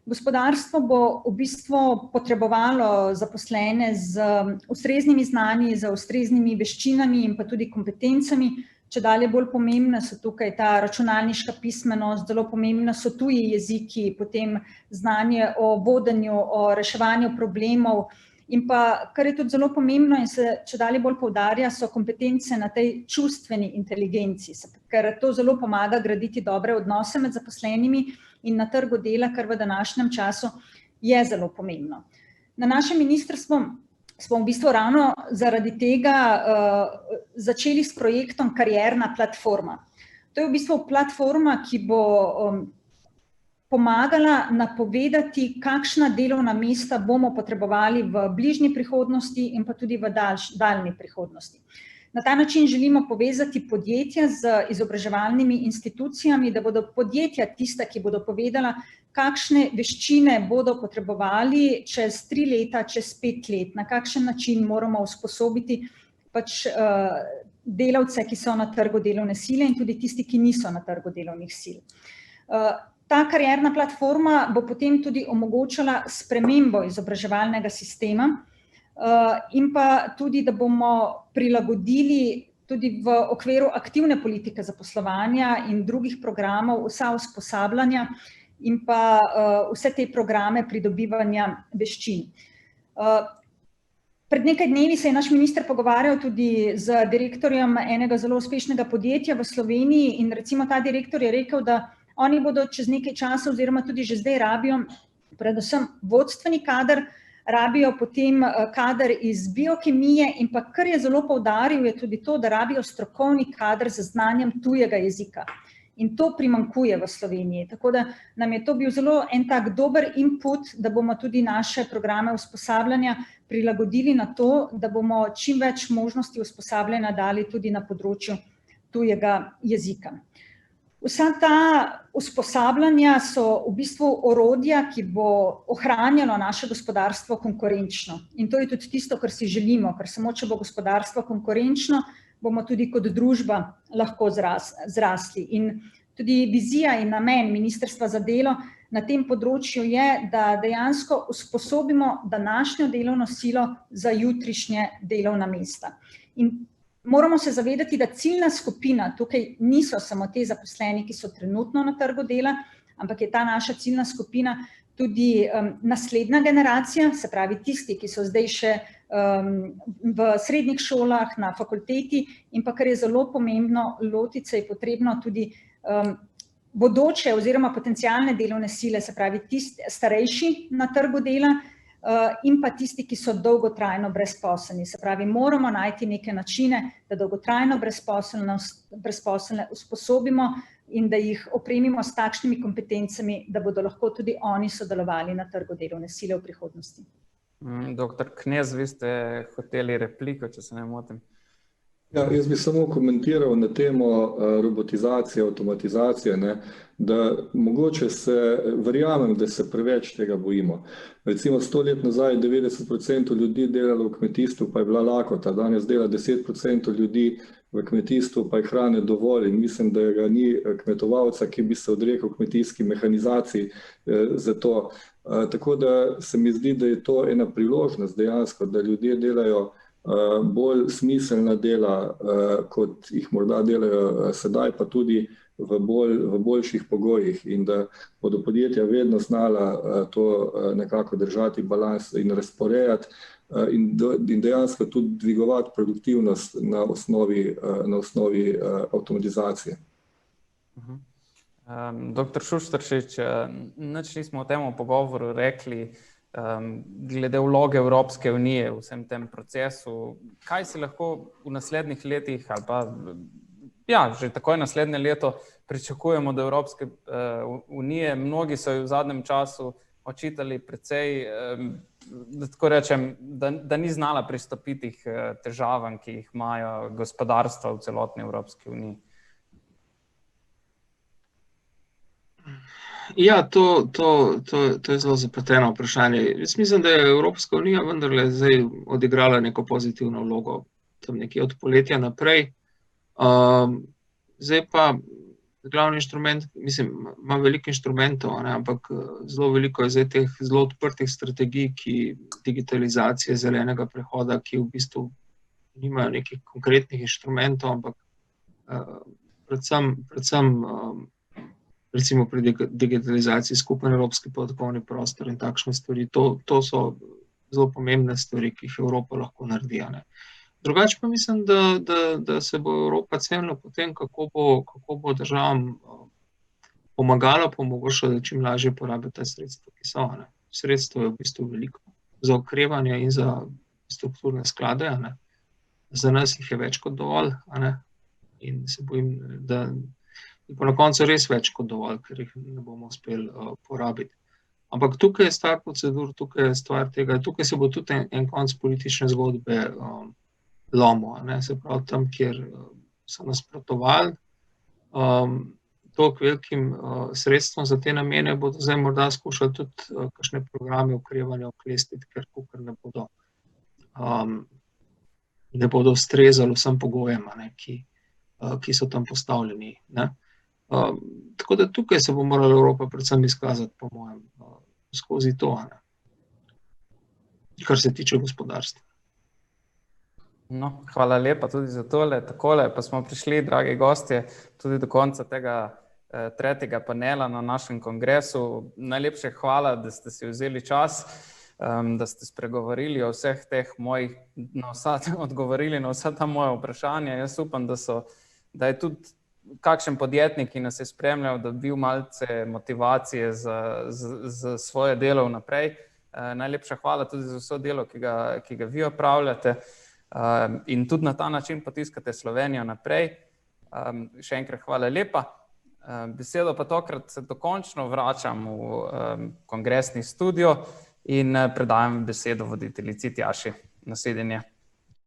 Speaker 4: Gospodarstvo bo v bistvu potrebovalo zaposlene z ustreznimi znanji, z ustreznimi veščinami in pa tudi kompetencami. Čedalje bolj pomembna so tukaj ta računalniška pismenost, zelo pomembna so tuji jeziki, potem znanje o vodenju, o reševanju problemov in pa, kar je tudi zelo pomembno in se čedalje bolj poudarja, so kompetence na tej čustveni inteligenci, ker to zelo pomaga graditi dobre odnose med zaposlenimi in na trgu dela, kar v današnjem času je zelo pomembno. Na našem ministrstvu smo v bistvu ravno zaradi tega začeli s projektom Karierna platforma. To je v bistvu platforma, ki bo pomagala napovedati, kakšna delovna mesta bomo potrebovali v bližnji prihodnosti in pa tudi v daljni prihodnosti. Na ta način želimo povezati podjetja z izobraževalnimi institucijami, da bodo podjetja tista, ki bodo povedala, kakšne veščine bodo potrebovali čez 3 leta, čez 5 let, na kakšen način moramo usposobiti pač delavce, ki so na trgu delovne sile in tudi tisti, ki niso na trgu delovnih sil. Ta karierna platforma bo potem tudi omogočala spremembo izobraževalnega sistema in pa tudi, da bomo prilagodili tudi v okviru aktivne politike zaposlovanja in drugih programov vsa usposabljanja in pa vse te programe pridobivanja veščin. Pred nekaj dnevi se je naš minister pogovarjal tudi z direktorjem enega zelo uspešnega podjetja v Sloveniji in recimo ta direktor je rekel, da oni bodo čez nekaj časa oziroma tudi že zdaj rabijo predvsem vodstveni kader, rabijo potem kader iz biokemije in pa kar je zelo poudaril je tudi to, da rabijo strokovni kader z znanjem tujega jezika. In to primanjkuje v Sloveniji. Tako da nam je to bil zelo en tak dober input, da bomo tudi naše programe usposabljanja prilagodili na to, da bomo čim več možnosti usposabljanja dali tudi na področju tujega jezika. Vsa ta usposabljanja so v bistvu orodja, ki bo ohranjalo naše gospodarstvo konkurenčno. In to je tudi tisto, kar si želimo, ker samo če bo gospodarstvo konkurenčno, bomo tudi kot družba lahko zrasli. In tudi vizija in namen Ministrstva za delo na tem področju je, da dejansko usposobimo današnjo delovno silo za jutrišnje delovna mesta. In moramo se zavedati, da ciljna skupina tukaj niso samo te zaposleni, ki so trenutno na trgu dela, ampak je ta naša ciljna skupina tudi naslednja generacija, se pravi tisti, ki so zdaj še v srednjih šolah, na fakulteti in pa kar je zelo pomembno, lotiti se je potrebno tudi bodoče oziroma potencialne delovne sile, se pravi tisti starejši na trgu dela in pa tisti, ki so dolgotrajno brezposelni. Se pravi, moramo najti neke načine, da dolgotrajno brezposelne usposobimo in da jih opremimo s takšnimi kompetencami, da bodo lahko tudi oni sodelovali na trgu delovne sile v prihodnosti.
Speaker 1: Doktor Knez, vi ste hoteli repliko, če se ne motim.
Speaker 3: Ja, jaz bi samo komentiral na temo robotizacije, avtomatizacije, da mogoče verjamem, da se preveč tega bojimo. Recimo 100 let nazaj 90% ljudi delalo v kmetijstvu, pa je bila lakota, danes dela 10% ljudi v kmetijstvu, pa je hrane dovolj in mislim, da ga ni kmetovalca, ki bi se odrekel kmetijski mehanizaciji za to. Tako da se mi zdi, da je to ena priložnost dejansko, da ljudje delajo bolj smiselna dela, kot jih morda delajo sedaj, pa tudi v boljših pogojih in da bodo podjetja vedno znala to nekako držati balans in razporejati in dejansko tudi dvigovati produktivnost na osnovi avtomatizacije.
Speaker 1: Doktor Šuštaršič, nič nismo o tem pogovoru rekli, glede vloge Evropske unije v vsem tem procesu. Kaj si lahko v naslednjih letih ali pa že takoj naslednje leto pričakujemo od Evropske unije? Mnogi so jo v zadnjem času očitali precej, da tako rečem, da ni znala pristopiti k težavam, ki jih imajo gospodarstva v celotni Evropski uniji.
Speaker 5: Ja, to je zelo zapleteno vprašanje. Jaz mislim, da je Evropska unija vendarle zdaj odigrala neko pozitivno vlogo tam nekje od poletja naprej. Zdaj pa glavni inštrument, mislim, ima veliko inštrumentov, ampak zelo veliko je zdaj teh zelo odprtih strategij, digitalizacije, zelenega prehoda, ki v bistvu nimajo nekih konkretnih inštrumentov, ampak predvsem recimo pri digitalizaciji skupen evropski podatkovni prostor in takšne stvari. To so zelo pomembne stvari, ki jih Evropa lahko naredi. Drugače pa mislim, da se bo Evropa cenila potem, kako bo državam pomagala, omogočila, da čim lažje porabijo ta sredstva, ki so. Sredstvo je v bistvu veliko za okrevanje in za strukturne sklade. Za nas jih je več kot dovolj. In se bojim, da je pa na koncu res več kot dovolj, ker jih ne bomo uspeli porabiti. Ampak tukaj je stvar procedur, tukaj je stvar tega, tukaj se bo tudi en konc politične zgodbe lomil, ne, se pravi tam, kjer so nasprotovali toliko velikim sredstvom za te namene, bodo zdaj morda skušali tudi kakšne programe okrevanja oklestiti, ker kakor ne bodo ustrezali vsem pogojem, ki so tam postavljeni. Ne. Tako da tukaj se bo morala Evropa predvsem izkazati, po mojem, skozi to, ne. Kar se tiče gospodarstva.
Speaker 1: No, hvala lepa tudi za tole. Takole pa smo prišli, dragi gostje, tudi do konca tega tretjega panela na našem kongresu. Najlepše hvala, da ste si vzeli čas, da ste spregovorili o vseh teh mojih, odgovorili na vsa ta moja vprašanja. Jaz upam, da je tudi kakšen podjetnik, ki nas je spremljal, dobil malce motivacije za svoje delo vnaprej. Najlepša hvala tudi za vso delo, ki ga vi opravljate. In tudi na ta način potiskate Slovenijo naprej. Še enkrat hvala lepa. Besedo pa tokrat se dokončno vračam v kongresni studio in predajam besedo voditeljici Tjaši. Nasvidenje.